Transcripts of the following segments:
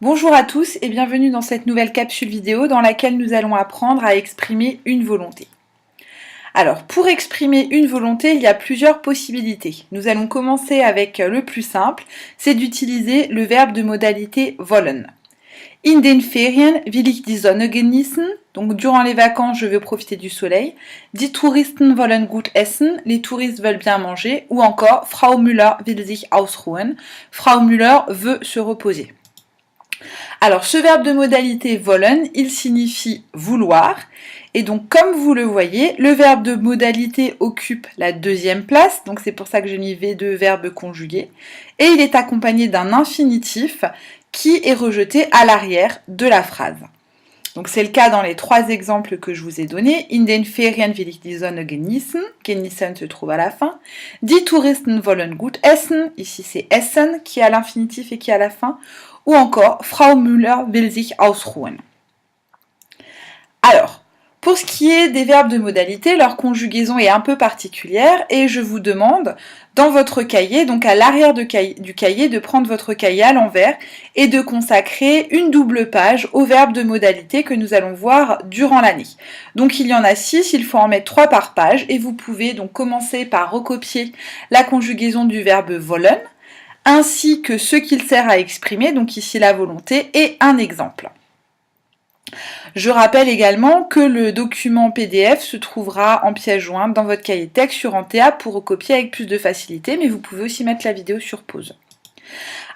Bonjour à tous et bienvenue dans cette nouvelle capsule vidéo dans laquelle nous allons apprendre à exprimer une volonté. Alors, pour exprimer une volonté, il y a plusieurs possibilités. Nous allons commencer avec le plus simple, c'est d'utiliser le verbe de modalité wollen. In den Ferien will ich die Sonne genießen. Donc, durant les vacances, je veux profiter du soleil. Die Touristen wollen gut essen. Les touristes veulent bien manger. Ou encore, Frau Müller will sich ausruhen. Frau Müller veut se reposer. Alors, ce verbe de modalité wollen, il signifie vouloir. Et donc, comme vous le voyez, le verbe de modalité occupe la deuxième place. Donc, c'est pour ça que j'ai mis V2 verbe conjugué. Et il est accompagné d'un infinitif qui est rejeté à l'arrière de la phrase. Donc, c'est le cas dans les trois exemples que je vous ai donnés. In den Ferien will ich die Sonne genießen. Genießen se trouve à la fin. Die Touristen wollen gut essen. Ici, c'est essen qui a l'infinitif et qui est à la fin. Ou encore, Frau Müller will sich ausruhen. Alors, pour ce qui est des verbes de modalité, leur conjugaison est un peu particulière et je vous demande, dans votre cahier, donc à l'arrière du cahier, de prendre votre cahier à l'envers et de consacrer une double page aux verbes de modalité que nous allons voir durant l'année. Donc il y en a 6, il faut en mettre 3 par page et vous pouvez donc commencer par recopier la conjugaison du verbe wollen, ainsi que ce qu'il sert à exprimer, donc ici la volonté, et un exemple. Je rappelle également que le document PDF se trouvera en pièce jointe dans votre cahier de texte sur Antea pour recopier avec plus de facilité, mais vous pouvez aussi mettre la vidéo sur pause.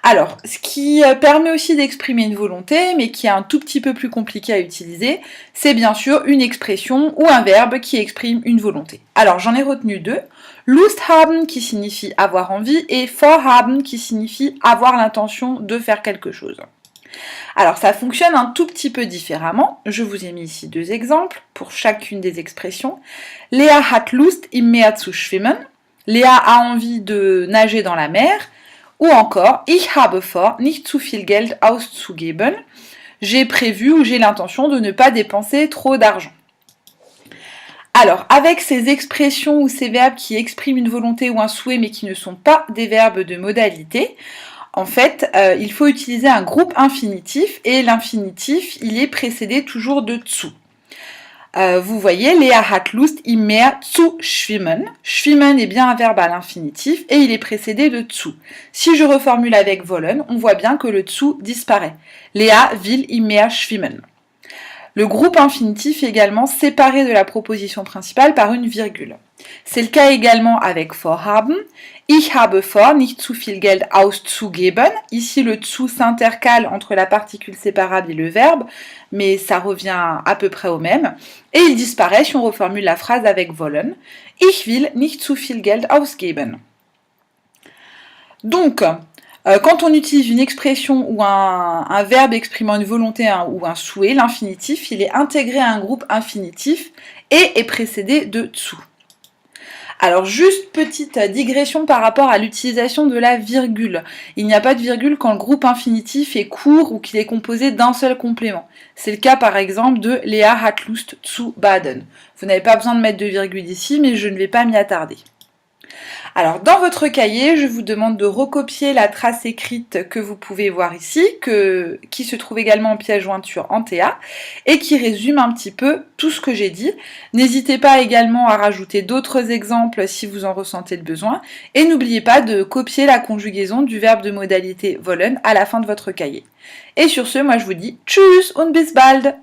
Alors, ce qui permet aussi d'exprimer une volonté, mais qui est un tout petit peu plus compliqué à utiliser, c'est bien sûr une expression ou un verbe qui exprime une volonté. Alors, j'en ai retenu deux. Lust haben qui signifie avoir envie et vorhaben qui signifie avoir l'intention de faire quelque chose. Alors, ça fonctionne un tout petit peu différemment. Je vous ai mis ici deux exemples pour chacune des expressions. Lea hat Lust im Meer zu schwimmen. Léa a envie de nager dans la mer. Ou encore, ich habe vor, nicht zu viel Geld auszugeben. J'ai prévu ou j'ai l'intention de ne pas dépenser trop d'argent. Alors, avec ces expressions ou ces verbes qui expriment une volonté ou un souhait mais qui ne sont pas des verbes de modalité, en fait, il faut utiliser un groupe infinitif et l'infinitif, il est précédé toujours de zu. Vous voyez, Lea hat Lust im Meer zu schwimmen. Schwimmen est bien un verbe à l'infinitif et il est précédé de zu. Si je reformule avec wollen, on voit bien que le zu disparaît. Lea will im Meer schwimmen. Le groupe infinitif est également séparé de la proposition principale par une virgule. C'est le cas également avec vorhaben. Ich habe vor, nicht zu viel Geld auszugeben. Ici, le zu s'intercale entre la particule séparable et le verbe, mais ça revient à peu près au même. Et il disparaît si on reformule la phrase avec wollen. Ich will nicht zu viel Geld ausgeben. Donc, quand on utilise une expression ou un verbe exprimant une volonté ou un souhait, l'infinitif, il est intégré à un groupe infinitif et est précédé de zu. Alors juste petite digression par rapport à l'utilisation de la virgule. Il n'y a pas de virgule quand le groupe infinitif est court ou qu'il est composé d'un seul complément. C'est le cas par exemple de Lea hat Lust zu baden. Vous n'avez pas besoin de mettre de virgule ici, mais je ne vais pas m'y attarder. Alors dans votre cahier, je vous demande de recopier la trace écrite que vous pouvez voir ici, qui se trouve également en pièce jointe sur Antea, et qui résume un petit peu tout ce que j'ai dit. N'hésitez pas également à rajouter d'autres exemples si vous en ressentez le besoin, et n'oubliez pas de copier la conjugaison du verbe de modalité wollen à la fin de votre cahier. Et sur ce, moi je vous dis tschüss und bis bald!